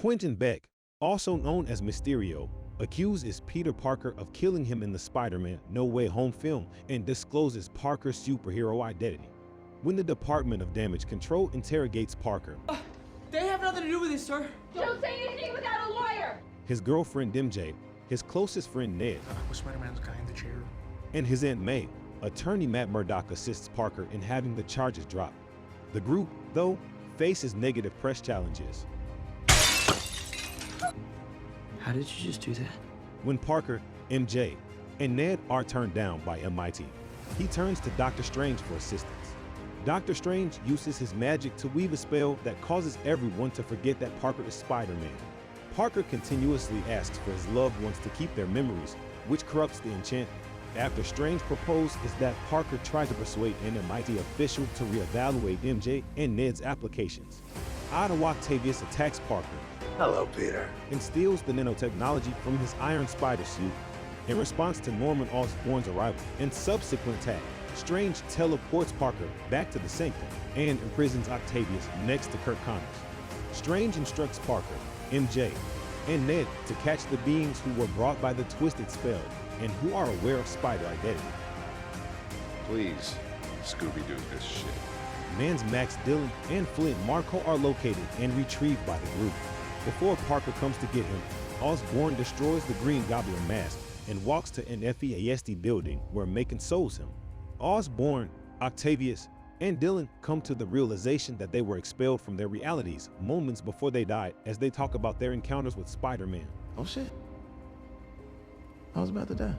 Quentin Beck, also known as Mysterio, accuses Peter Parker of killing him in the Spider-Man No Way Home film and discloses Parker's superhero identity. When the Department of Damage Control interrogates Parker, they have nothing to do with this, sir. Don't say anything without a lawyer! his girlfriend MJ, his closest friend Ned, was Spider-Man's guy in the chair? and his Aunt May, attorney Matt Murdock assists Parker in having the charges dropped. The group, though, faces negative press challenges. How did you just do that? When Parker, MJ, and Ned are turned down by MIT, he turns to Doctor Strange for assistance. Doctor Strange uses his magic to weave a spell that causes everyone to forget that Parker is Spider-Man. Parker continuously asks for his loved ones to keep their memories, which corrupts the enchantment. After Strange proposes that Parker tried to persuade an MIT official to reevaluate MJ and Ned's applications. Otto Octavius attacks Parker. Hello, Peter. And steals the nanotechnology from his Iron Spider suit. In response to Norman Osborn's arrival and subsequent attack, Strange teleports Parker back to the Sanctum and imprisons Octavius next to Kirk Connors. Strange instructs Parker, MJ, and Ned to catch the beings who were brought by the twisted spell and who are aware of Spider identity. Please, Scooby-Doo this shit. Mans Max Dillon and Flint Marco are located and retrieved by the group. Before Parker comes to get him, Osborn destroys the Green Goblin mask and walks to an FEASD building where Macon souls him. Osborn, Octavius, and Dillon come to the realization that they were expelled from their realities moments before they died as they talk about their encounters with Spider-Man. Oh shit. I was about to die.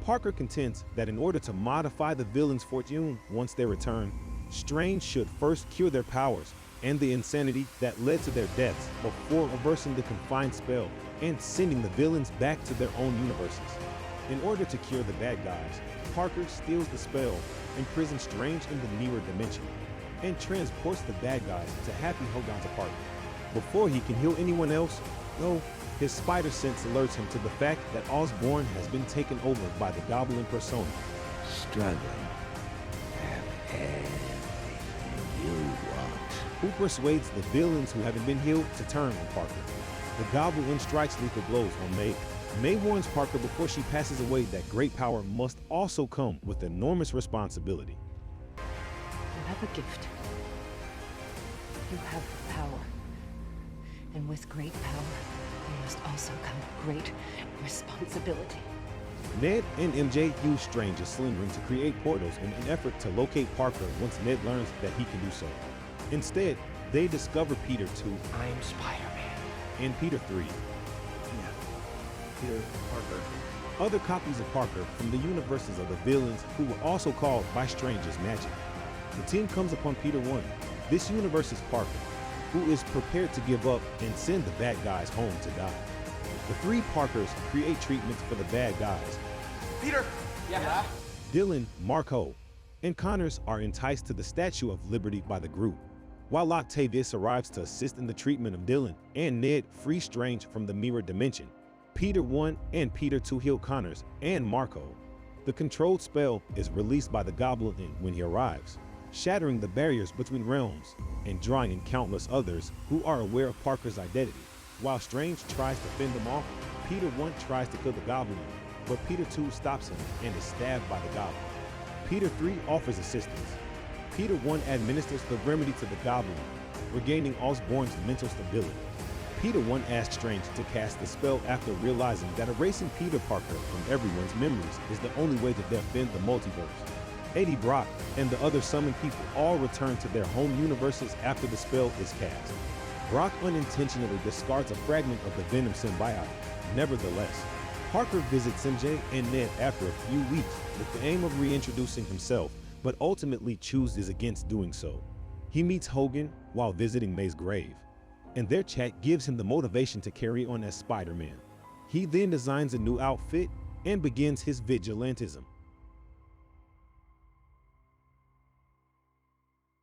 Parker contends that in order to modify the villain's fortune once they return, Strange should first cure their powers and the insanity that led to their deaths before reversing the confined spell and sending the villains back to their own universes. In order to cure the bad guys, Parker steals the spell, imprisons Strange in the mirror dimension, and transports the bad guys to Happy Hogan's apartment. Before he can heal anyone else, though, his spider sense alerts him to the fact that Osborn has been taken over by the Goblin persona. Struggling. Have everything you want. Who persuades the villains who haven't been healed to turn on Parker. The Goblin strikes lethal blows on May. May warns Parker before she passes away that great power must also come with enormous responsibility. You have a gift. You have power. And with great power, there must also come great responsibility. Ned and MJ use Strange's sling ring to create portals in an effort to locate Parker once Ned learns that he can do so. Instead, they discover Peter 2 I'm Spider-Man. and Peter 3, Peter Parker. other copies of Parker from the universes of the villains who were also called by Strange's magic. The team comes upon Peter 1, this universe's Parker, who is prepared to give up and send the bad guys home to die. The three Parkers create treatments for the bad guys. Peter! Yeah? Dillon, Marco, and Connors are enticed to the Statue of Liberty by the group, while Octavius arrives to assist in the treatment of Dillon and Ned free Strange from the mirror dimension. Peter 1 and Peter 2 heal Connors and Marco. The controlled spell is released by the Goblin when he arrives, shattering the barriers between realms and drawing in countless others who are aware of Parker's identity. While Strange tries to fend them off, Peter 1 tries to kill the Goblin, but Peter 2 stops him and is stabbed by the Goblin. Peter 3 offers assistance. Peter 1 administers the remedy to the Goblin, regaining Osborn's mental stability. Peter 1 asks Strange to cast the spell after realizing that erasing Peter Parker from everyone's memories is the only way to defend the multiverse. Eddie Brock and the other summoned people all return to their home universes after the spell is cast. Brock unintentionally discards a fragment of the Venom symbiote. Nevertheless, Parker visits MJ and Ned after a few weeks with the aim of reintroducing himself, but ultimately chooses against doing so. He meets Hogan while visiting May's grave, and their chat gives him the motivation to carry on as Spider-Man. He then designs a new outfit and begins his vigilantism.